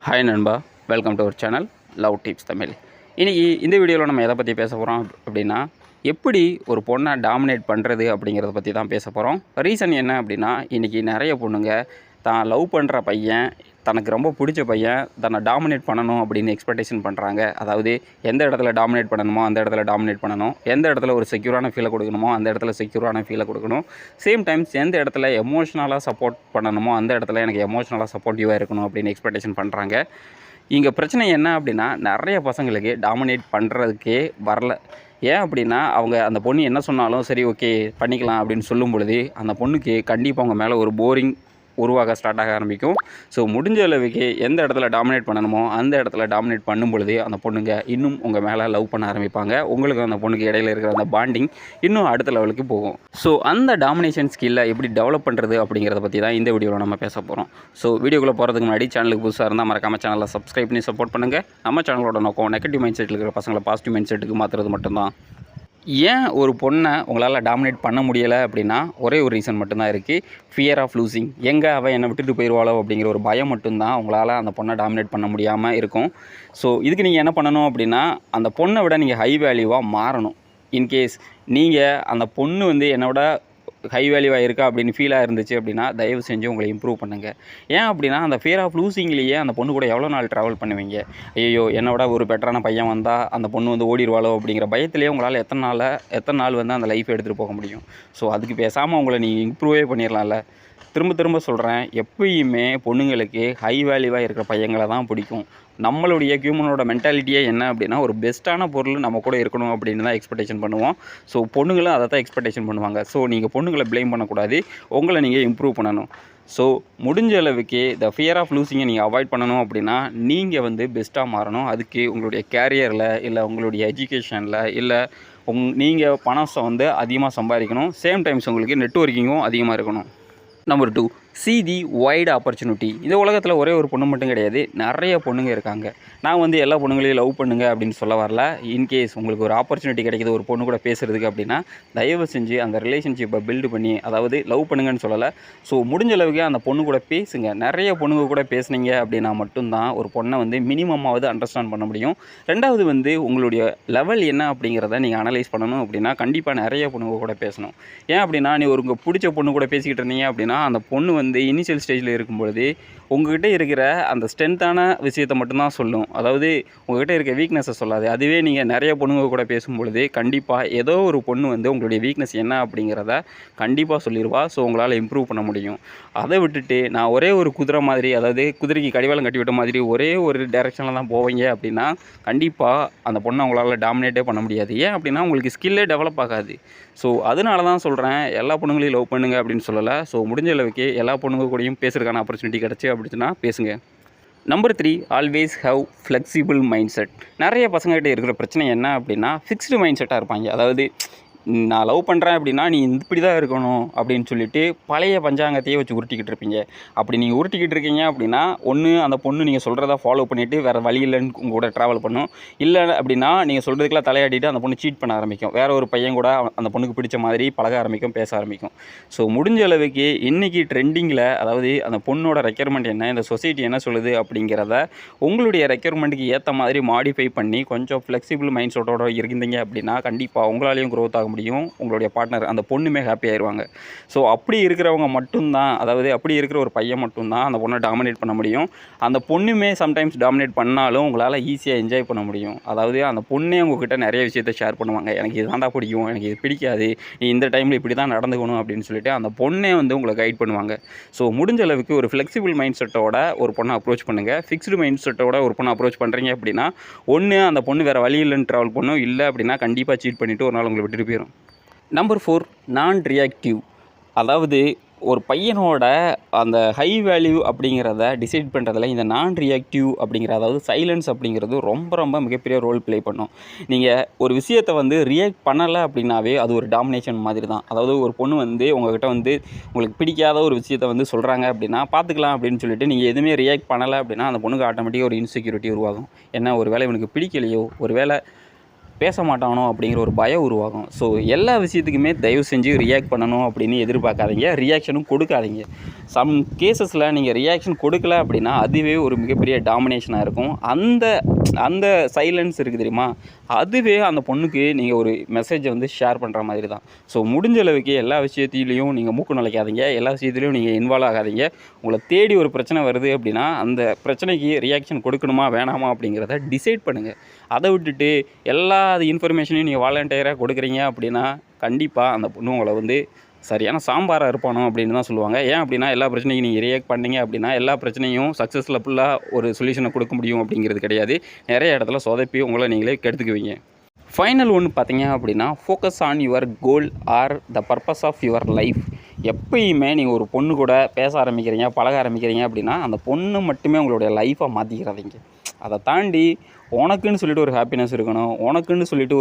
Hi நண்பா, welcome to our channel love tips Tamil. இன்றைக்கி இந்த வீடியோவில் நம்ம எதை பற்றி பேச போகிறோம் அப்படின்னா, எப்படி ஒரு பொண்ணை டாமினேட் பண்ணுறது அப்படிங்கிறத பற்றி தான் பேச போகிறோம். ரீசன் என்ன அப்படின்னா, இன்றைக்கி நிறைய பொண்ணுங்க தான் லவ் பண்ணுற பையன், தனக்கு ரொம்ப பிடிச்ச பையன் தன்னை டாமினேட் பண்ணணும் அப்படின்னு எக்ஸ்பெக்டேஷன் பண்ணுறாங்க. அதாவது எந்த இடத்துல டாமினேட் பண்ணணுமோ அந்த இடத்துல டாமினேட் பண்ணணும், எந்த இடத்துல ஒரு செக்யூரான ஃபீலை கொடுக்கணுமோ அந்த இடத்துல செக்யூரான ஃபீலை கொடுக்கணும். சேம் டைம்ஸ் எந்த இடத்துல எமோஷ்னலாக சப்போர்ட் பண்ணணுமோ அந்த இடத்துல எனக்கு எமோஷ்னலாக சப்போர்ட்டிவாக இருக்கணும் அப்படின்னு எக்ஸ்பெக்டேஷன் பண்ணுறாங்க. இங்கே பிரச்சனை என்ன அப்படின்னா, நிறைய பசங்களுக்கு டாமினேட் பண்ணுறதுக்கே வரல. ஏன் அப்படின்னா, அவங்க அந்த பொண்ணு என்ன சொன்னாலும் சரி ஓகே பண்ணிக்கலாம் அப்படின்னு சொல்லும் பொழுது, அந்த பொண்ணுக்கு கண்டிப்பாக அவங்க மேலே ஒரு போரிங் உருவாக ஸ்டார்ட் ஆக ஆரம்பிக்கும். ஸோ முடிஞ்ச அளவுக்கு எந்த இடத்துல டாமினேட் பண்ணணுமோ அந்த இடத்துல டாமினேட் பண்ணும் பொழுது அந்த பொண்ணுங்க இன்னும் உங்கள் மேலே லவ் பண்ண ஆரம்பிப்பாங்க. உங்களுக்கு அந்த பொண்ணுக்கு இடையில இருக்கிற அந்த பாண்டிங் இன்னும் அடுத்த லெவலுக்கு போகும். ஸோ அந்த டாமினேஷன் ஸ்கில்லை எப்படி டெவலப் பண்ணுறது அப்படிங்கிறத பற்றி தான் இந்த வீடியோவில் நம்ம பேச போகிறோம். ஸோ வீடியோக்குள்ளே போகிறதுக்கு முன்னாடி சேனலுக்கு புதுசாக இருந்தால் மறக்காமல் சேனலை சப்ஸ்கிரைப் பண்ணி சப்போர்ட் பண்ணுங்கள். நம்ம சேனலோட நோக்கம் நெகட்டிவ் மைண்ட் செட்டில் இருக்கிற பசங்களை பாசிட்டிவ் மைண்ட் செட்டுக்கு மாற்றுறது மட்டும்தான். ஏன் ஒரு பொண்ணை உங்களால் டாமினேட் பண்ண முடியலை அப்படின்னா, ஒரே ஒரு ரீசன் மட்டும்தான் இருக்குது. Fear of losing. எங்கே அவள் என்னை விட்டுட்டு போயிடுவாளோ அப்படிங்கிற ஒரு பயம் மட்டும்தான் உங்களால் அந்த பொண்ணை டாமினேட் பண்ண முடியாமல் இருக்கும். ஸோ இதுக்கு நீங்கள் என்ன பண்ணணும் அப்படின்னா, அந்த பொண்ணை விட நீங்கள் ஹை வேல்யூவாக மாறணும். இன்கேஸ் நீங்கள் அந்த பொண்ணு என்னோட ஹை வேல்யூவாக இருக்கா அப்படின்னு ஃபீலாக இருந்துச்சு அப்படின்னா, தயவு செஞ்சு உங்களை இம்ப்ரூவ் பண்ணுங்கள். ஏன் அப்படின்னா, அந்த ஃபியர் ஆஃப் லூசிங்லேயே அந்த பொண்ணு கூட எவ்வளோ நாள் ட்ராவல் பண்ணுவீங்க? ஐயோ என்னோட ஒரு பெட்டரான பையன் வந்தால் அந்த பொண்ணு ஓடிடுவாளோ அப்படிங்கிற பயத்திலேயே உங்களால் எத்தனை நாள் அந்த லைஃப் எடுத்துகிட்டு போக முடியும்? ஸோ அதுக்கு பேசாமல் உங்களை நீங்கள் இம்ப்ரூவே பண்ணிடலாம்ல. திரும்ப சொல்கிறேன், எப்பயுமே பொண்ணுங்களுக்கு ஹை வேல்யூவாக இருக்கிற பையங்களை தான் பிடிக்கும். நம்மளுடைய ஹியூமனோட மென்டாலிட்டியே என்ன அப்படின்னா, ஒரு பெஸ்ட்டான பொருள் நம்ம கூட இருக்கணும் அப்படின்னு தான் எக்ஸ்பெக்டேஷன் பண்ணுவோம். ஸோ பொண்ணுங்களும் அதை தான் எக்ஸ்பெக்டேஷன் பண்ணுவாங்க. ஸோ நீங்கள் பொண்ணுங்களை ப்ளேம் பண்ணக்கூடாது, உங்களை நீங்கள் இம்ப்ரூவ் பண்ணணும். ஸோ முடிஞ்ச அளவுக்கு த ஃபியர் ஆஃப் லூசிங்கை நீங்கள் அவாய்ட் பண்ணணும் அப்படின்னா, நீங்கள் பெஸ்ட்டாக மாறணும். அதுக்கு உங்களுடைய கேரியரில் இல்லை உங்களுடைய எஜுகேஷனில் இல்லை நீங்கள் பணம் அதிகமாக சம்பாதிக்கணும். சேம் டைம்ஸ் உங்களுக்கு நெட்வொர்க்கிங்கும் அதிகமாக இருக்கணும். Number 2, see the wide opportunity. இந்த உலகத்தில் ஒரே ஒரு பொண்ணு மட்டும் கிடையாது, நிறைய பொண்ணுங்க இருக்காங்க. நான் எல்லா பொண்ணுங்களையும் லவ் பண்ணுங்க அப்படின்னு சொல்ல வரல. இன்கேஸ் உங்களுக்கு ஒரு ஆப்பர்ச்சுனிட்டி கிடைக்கிது ஒரு பொண்ணு கூட பேசுகிறதுக்கு அப்படின்னா, தயவு செஞ்சு அந்த ரிலேஷன்ஷிப்பை பில்டு பண்ணி, அதாவது லவ் பண்ணுங்கன்னு சொல்லலை, ஸோ முடிஞ்ச அளவுக்கு அந்த பொண்ணு கூட பேசுங்க. நிறைய பொண்ணுங்க கூட பேசுனீங்க அப்படின்னா மட்டும்தான் ஒரு பொண்ணை மினிமமாவது அண்டர்ஸ்டாண்ட் பண்ண முடியும். ரெண்டாவது உங்களுடைய லெவல் என்ன அப்படிங்கிறத நீங்கள் அனலைஸ் பண்ணணும் அப்படின்னா, கண்டிப்பாக நிறைய பொண்ணுங்க கூட பேசணும். ஏன் அப்படின்னா, நீ ஒரு பிடிச்ச பொண்ணு கூட பேசிக்கிட்டு இருந்தீங்க அப்படின்னா, அந்த பொண்ணு இனிஷியல் ஸ்டேஜில் இருக்கும்பொழுது உங்கள்கிட்ட இருக்கிற அந்த ஸ்ட்ரென்த்தான விஷயத்தை மட்டும்தான் சொல்லும். அதாவது உங்கள்கிட்ட இருக்க வீக்னஸை சொல்லாது. அதுவே நீங்கள் நிறைய பொண்ணுங்க கூட பேசும்பொழுது கண்டிப்பாக ஏதோ ஒரு பொண்ணு உங்களுடைய வீக்னஸ் என்ன அப்படிங்கிறத கண்டிப்பாக சொல்லிடுவா. ஸோ உங்களால் இம்ப்ரூவ் பண்ண முடியும். அதை விட்டுட்டு நான் ஒரே ஒரு குதிரை மாதிரி, அதாவது குதிரைக்கு கடிவாளம் கட்டி விட்ட மாதிரி ஒரே ஒரு டைரெக்ஷனில் தான் போவீங்க அப்படின்னா, கண்டிப்பாக அந்த பொண்ணை உங்களால் டாமினேட்டே பண்ண முடியாது. ஏன் அப்படின்னா, உங்களுக்கு ஸ்கில்லே டெவலப் ஆகாது. ஸோ அதனால தான் சொல்கிறேன், எல்லா பொண்ணுங்களையும் லவ் பண்ணுங்க அப்படின்னு சொல்லலை. ஸோ முடிஞ்ச அளவுக்கு எல்லா பொண்ணுங்க கூடயும் பேசுறதுக்கான ஆப்பர்ச்சுனிட்டி கிடச்சி அப்படின்னா பேசுங்க. Number 3, always have flexible mindset. நிறைய பசங்கள்கிட்ட இருக்கிற பிரச்சனை என்ன அப்படின்னா, ஃபிக்ஸ்டு மைண்ட் செட்டாக இருப்பாங்க. அதாவது நான் லவ் பண்ணுறேன் அப்படின்னா நீ இப்படி தான் இருக்கணும் அப்படின்னு சொல்லிட்டு பழைய பஞ்சாங்கத்தையே வச்சு உருட்டிக்கிட்டு இருப்பீங்க. அப்படி நீங்கள் உருட்டிக்கிட்டு இருக்கீங்க அப்படின்னா, ஒன்று அந்த பொண்ணு நீங்கள் சொல்கிறத ஃபாலோ பண்ணிவிட்டு வேறு வழி இல்லைன்னு உங்கள் கூட ட்ராவல் பண்ணும். இல்லை அப்படின்னா நீங்கள் சொல்கிறதுக்கெல்லாம் தலையாடிட்டு அந்த பொண்ணு சீட் பண்ண ஆரம்பிக்கும். வேறு ஒரு பையன் கூட அந்த பொண்ணுக்கு பிடிச்ச மாதிரி பழக ஆரம்பிக்கும், பேச ஆரம்பிக்கும். ஸோ முடிஞ்ச அளவுக்கு இன்றைக்கி ட்ரெண்டிங்கில், அதாவது அந்த பொண்ணோட ரெக்யர்மெண்ட் என்ன, இந்த சொசைட்டி என்ன சொல்லுது அப்படிங்கிறத உங்களுடைய ரெக்யர்மெண்ட்டுக்கு ஏற்ற மாதிரி மாடிஃபை பண்ணி கொஞ்சம் ஃப்ளெக்சிபிள் மைண்ட் செட்டோட இருந்தீங்க அப்படின்னா, கண்டிப்பாக உங்களாலேயும் க்ரோத் ஆக முடியும். உங்களுடைய பார்ட்னர் அந்த பொண்ணுமே ஹாப்பி ஆயிடுவாங்க. ஸோ அப்படி இருக்கிறவங்க மட்டும்தான், அதாவது அப்படி இருக்கிற ஒரு பையன் மட்டும்தான் அந்த பொண்ணை டாமினேட் பண்ண முடியும். அந்த பொண்ணுமே சம்டைம்ஸ் டாமினேட் பண்ணாலும் உங்களால் ஈஸியாக என்ஜாய் பண்ண முடியும். அதாவது அந்த பொண்ணே உங்ககிட்ட நிறைய விஷயத்தை ஷேர் பண்ணுவாங்க. எனக்கு இதுதான்டா பிடிக்கும், எனக்கு இது பிடிக்காது, நீ இந்த டைமில் இப்படி தான் நடந்துக்கணும் அப்படின்னு சொல்லிட்டு அந்த பொண்ணே உங்களை கைட் பண்ணுவாங்க. ஸோ முடிஞ்ச அளவுக்கு ஒரு ஃப்ளெக்சிபிள் மைண்ட் செட்டோட ஒரு பொண்ணை அப்ரோச் பண்ணுங்கள். ஃபிக்ஸ்டு மைண்ட் செட்டோட ஒரு பொண்ணை அப்ரோச் பண்ணுறீங்க அப்படின்னா, ஒன்று அந்த பொண்ணு வேறு வழி இல்லைன்னு ட்ராவல் பண்ணும், இல்லை அப்படின்னா கண்டிப்பாக சீட் பண்ணிவிட்டு ஒரு நாள் உங்களை விட்டுட்டு போயிடும். நம்பர் 4, நான் ரியாக்டிவ். அதாவது ஒரு பையனோட அந்த ஹை வேல்யூ அப்படிங்கிறத டிசைட் பண்ணுறதுல இந்த நான் ரியாக்டிவ் அப்படிங்கிற, அதாவது சைலன்ஸ் அப்படிங்கிறது ரொம்ப மிகப்பெரிய ரோல் ப்ளே பண்ணும். நீங்கள் ஒரு விஷயத்தை ரியாக்ட் பண்ணலை அப்படின்னாவே அது ஒரு டாமினேஷன் மாதிரி தான். அதாவது ஒரு பொண்ணு உங்கள்கிட்ட உங்களுக்கு பிடிக்காத ஒரு விஷயத்தை சொல்கிறாங்க அப்படின்னா, பார்த்துக்கலாம் அப்படின்னு சொல்லிட்டு நீங்கள் எதுவுமே ரியாக்ட் பண்ணலை அப்படின்னா, அந்த பொண்ணுக்கு ஆட்டோமேட்டிக்காக ஒரு இன்செக்யூரிட்டி உருவாகும். என்ன, ஒரு வேளை இவனுக்கு பிடிக்கலையோ, ஒரு வேளை பேச மாட்டானோ அப்படிங்கிற ஒரு பயம் உருவாகும். ஸோ எல்லா விஷயத்துக்குமே தயவு செஞ்சு ரியாக்ட் பண்ணணும் அப்படின்னு எதிர்பார்க்காதீங்க. ரியாக்ஷனும் கொடுக்காதீங்க. சம் கேஸஸில் நீங்கள் ரியாக்ஷன் கொடுக்கல அப்படின்னா அதுவே ஒரு மிகப்பெரிய டாமினேஷனாக இருக்கும். அந்த அந்த சைலன்ஸ் இருக்குது தெரியுமா, அதுவே அந்த பொண்ணுக்கு நீங்கள் ஒரு மெசேஜை வந்து ஷேர் பண்ணுற மாதிரி தான். ஸோ முடிஞ்ச அளவுக்கு எல்லா விஷயத்திலையும் நீங்கள் மூக்கு நுழைக்காதீங்க. எல்லா விஷயத்துலையும் நீங்கள் இன்வால்வ் ஆகாதீங்க. உங்களை தேடி ஒரு பிரச்சனை வருது அப்படின்னா அந்த பிரச்சனைக்கு ரியாக்ஷன் கொடுக்கணுமா வேணாமா அப்படிங்கிறத டிசைட் பண்ணுங்கள். அதை விட்டுட்டு எல்லா இன்ஃபர்மேஷனையும் நீங்கள் வாலண்டியராக கொடுக்குறீங்க அப்படின்னா கண்டிப்பாக அந்த பொண்ணு உங்களை வந்து சரியான சாம்பாராக இருப்பானோ அப்படின்னு தான் சொல்லுவாங்க. ஏன் அப்படின்னா எல்லா பிரச்சனையும் நீங்கள் ரியாக்ட் பண்ணீங்க அப்படின்னா எல்லா பிரச்சனையும் சக்ஸஸ்ஃபுல்லாக ஒரு சொல்யூஷனை கொடுக்க முடியும் அப்படிங்கிறது கிடையாது. நிறைய இடத்துல சொதப்பி உங்களை நீங்களே கெடுத்துக்குவீங்க. ஃபைனல் ஒன்று பார்த்தீங்க அப்படின்னா, focus on your goal or the purpose of your life. எப்பயுமே நீங்கள் ஒரு பொண்ணு கூட பேச ஆரம்பிக்கிறீங்க, பழக ஆரம்பிக்கிறீங்க அப்படின்னா அந்த பொண்ணு மட்டுமே உங்களுடைய லைஃப்பை மாற்றிக்கிறாதீங்க. அதை தாண்டி உனக்குன்னு சொல்லிட்டு ஒரு ஹாப்பினஸ் இருக்கணும், உனக்குன்னு சொல்லிட்டு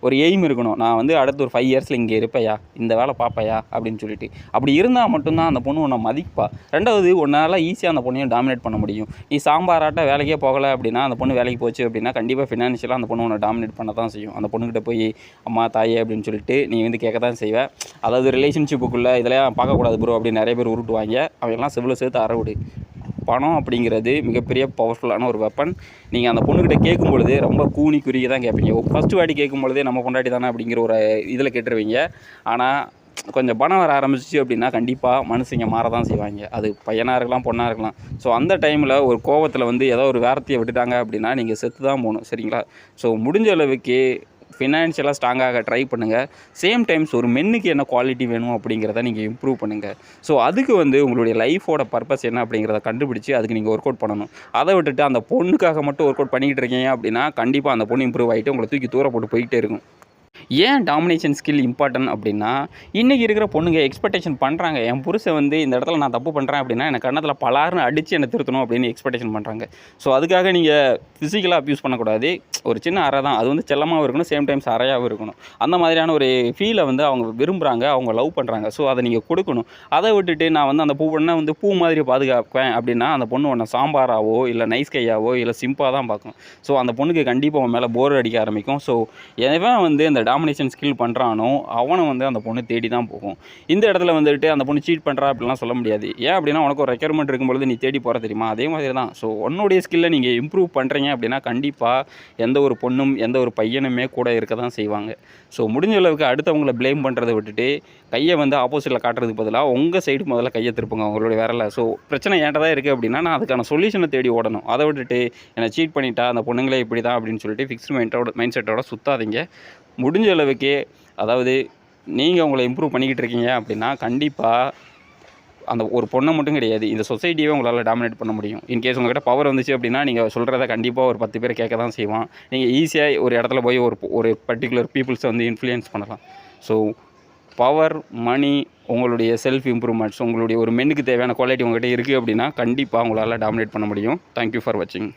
ஒரு எய்ம் இருக்கணும். நான் வந்து அடுத்து ஒரு 5 இயர்ஸில் இங்கே இருப்பையா, இந்த வேலை பார்ப்பையா அப்படின்னு சொல்லிட்டு. அப்படி இருந்தால் மட்டும்தான் அந்த பொண்ணு உன்னை மதிப்பா. ரெண்டாவது, உன்னால் ஈஸியாக அந்த பொண்ணையும் டாமினேட் பண்ண முடியும். நீ சாம்பாராட்ட வேலைக்கே போகலை அப்படின்னா, அந்த பொண்ணு வேலைக்கு போச்சு அப்படின்னா கண்டிப்பாக ஃபினான்ஷியலாக அந்த பொண்ணு உன்னை டாமினேட் பண்ண தான் செய்யும். அந்த பொண்ணுக்கிட்ட போய் அம்மா தாயே அப்படின்னு சொல்லிட்டு நீ வந்து கேட்க தான் செய்வேன். அதாவது ரிலேஷன்ஷிப்புக்குள்ளே இதெல்லாம் பார்க்கக்கூடாது ப்ரோ அப்படின்னு நிறைய பேர் உருட்டுவாங்க. அவங்கெல்லாம் செவ்வில் சேர்த்து அறவிடு. பணம் அப்படிங்கிறது மிகப்பெரிய பவர்ஃபுல்லான ஒரு வெப்பன். நீங்கள் அந்த பொண்ணுக்கிட்ட கேட்கும் பொழுது ரொம்ப கூனி குறுகி தான் கேட்பீங்க. ஃபஸ்ட்டு வாட்டி கேட்கும் பொழுதே நம்ம பொண்டாட்டி தானே அப்படிங்கிற ஒரு இதில் கேட்டுருவீங்க. ஆனால் கொஞ்சம் பணம் வர ஆரம்பிச்சிச்சு அப்படின்னா கண்டிப்பாக மனுஷங்க மாற தான் செய்வாங்க. அது பையனாக இருக்கலாம், பொண்ணாக இருக்கலாம். ஸோ அந்த டைமில் ஒரு கோவத்தில் வந்து ஏதோ ஒரு வார்த்தையை விட்டுட்டாங்க அப்படின்னா நீங்கள் செத்து தான் போகணும். சரிங்களா? ஸோ முடிஞ்ச அளவுக்கு ஃபினான்ஷியலாக ஸ்ட்ராங்காக ட்ரை பண்ணுங்கள். சேம் டைம்ஸ் ஒரு மென்னுக்கு என்ன குவாலிட்டி வேணும் அப்படிங்கிறத நீங்கள் இம்ப்ரூவ் பண்ணுங்கள். ஸோ அதுக்கு வந்து உங்களுடைய லைஃபோட பர்பஸ் என்ன அப்படிங்கிறத கண்டுபிடிச்சி அதுக்கு நீங்கள் ஒர்க் அவுட் பண்ணணும். அதை விட்டுட்டு அந்த பொண்ணுக்காக மட்டும் ஒர்க் அவுட் பண்ணிக்கிட்டு இருக்கீங்க அப்படின்னா கண்டிப்பாக அந்த பொண்ணு இம்ப்ரூவ் ஆகிட்டு உங்களை தூக்கி தூர போட்டு போயிட்டே இருக்கும். ஏன் டாமினேஷன் ஸ்கில் இம்பார்ட்டன்ட் அப்படின்னா, இன்றைக்கி இருக்கிற பொண்ணுங்க எக்ஸ்பெக்டேஷன் பண்ணுறாங்க. என் புருஷன் வந்து இந்த இடத்துல நான் தப்பு பண்ணுறேன் அப்படின்னா எனக்கு கன்னத்தில் பலார்னு அடித்து என்னை திருத்தணும் அப்படின்னு எக்ஸ்பெக்டேஷன் பண்ணுறாங்க. ஸோ அதுக்காக நீங்கள் ஃபிசிக்கலாக அப்யூஸ் பண்ணக்கூடாது. ஒரு சின்ன அறை தான், அது வந்து செல்லமாகவும் இருக்கணும், சேம் டைம்ஸ் அறையாகவும் இருக்கணும். அந்த மாதிரியான ஒரு ஃபீலை வந்து அவங்க விரும்புகிறாங்க, அவங்க லவ் பண்ணுறாங்க. ஸோ அதை நீங்கள் கொடுக்கணும். அதை விட்டுட்டு நான் வந்து அந்த பொண்ணை வந்து பூ மாதிரி பாதுகாப்பேன் அப்படின்னா அந்த பொண்ணு ஒன்று சாம்பாராவோ இல்லை நைஸ் கையாவோ இல்லை சிம்பாக தான் பார்க்கும். ஸோ அந்த பொண்ணுக்கு கண்டிப்பாக உன் மேலே போர் அடிக்க ஆரம்பிக்கும். ஸோ எவன் வந்து இந்த டாமினேஷன் ஸ்கில் பண்ணுறானோ அவனை வந்து அந்த பொண்ணு தேடி தான் போகும். இந்த இடத்துல வந்துட்டு அந்த பொண்ணு சீட் பண்ணுறா அப்படிலாம் சொல்ல முடியாது. ஏன் அப்படின்னா உனக்கு ஒரு ரெக்யர்மெண்ட் இருக்கும்பொழுது நீ தேடி போகிற தெரியுமா, அதே மாதிரி தான். ஸோ உன்னுடைய ஸ்கில்லை நீங்கள் இம்ப்ரூவ் பண்ணுறீங்க அப்படின்னா கண்டிப்பாக எந்த ஒரு பொண்ணும் எந்த ஒரு பையனுமே கூட இருக்க தான் செய்வாங்க. ஸோ முடிஞ்ச அளவுக்கு அடுத்தவங்களை ப்ளேம் பண்ணுறதை விட்டுட்டு கையை வந்து ஆப்போசிட்டில் காட்டுறதுக்கு பதிலாக உங்கள் சைடு முதல்ல கையை திருப்புங்க அவங்களுடைய வேறல. ஸோ பிரச்சனை ஏன்ட்ட தான் இருக்குது அப்படின்னா நான் அதுக்கான சொல்யூஷனை தேடி ஓடணும். அதை விட்டுட்டு என்னை சீட் பண்ணிட்டா அந்த பொண்ணுங்களே இப்படி தான் அப்படின்னு சொல்லிட்டு ஃபிக்ஸ்டு மைண்ட் செட்டோட சுற்றாதீங்க. முடிஞ்ச அளவுக்கு அதாவது நீங்கள் உங்களை இம்ப்ரூவ் பண்ணிக்கிட்டு இருக்கீங்க அப்படின்னா கண்டிப்பாக அந்த ஒரு பொண்ணை மட்டும் கிடையாது, இந்த சொசைட்டியே உங்களால் டாமினேட் பண்ண முடியும். இன்கேஸ் உங்கள்கிட்ட பவர் வந்துச்சு அப்படின்னா நீங்கள் சொல்கிறத கண்டிப்பாக ஒரு 10 பேர் கேட்க தான் செய்வான். நீங்கள் ஈஸியாக ஒரு இடத்துல போய் ஒரு பர்டிகுலர் பீப்புள்ஸை வந்து இன்ஃப்ளூயன்ஸ் பண்ணலாம். ஸோ பவர், மணி, உங்களுடைய செல்ஃப் இம்ப்ரூவ்மெண்ட்ஸ், உங்களுடைய ஒரு மென்னுக்கு தேவையான குவாலிட்டி உங்கள்கிட்ட இருக்குது அப்படின்னா கண்டிப்பாக உங்களால் டாமினேட் பண்ண முடியும். தேங்க்யூ ஃபார் வாட்சிங்.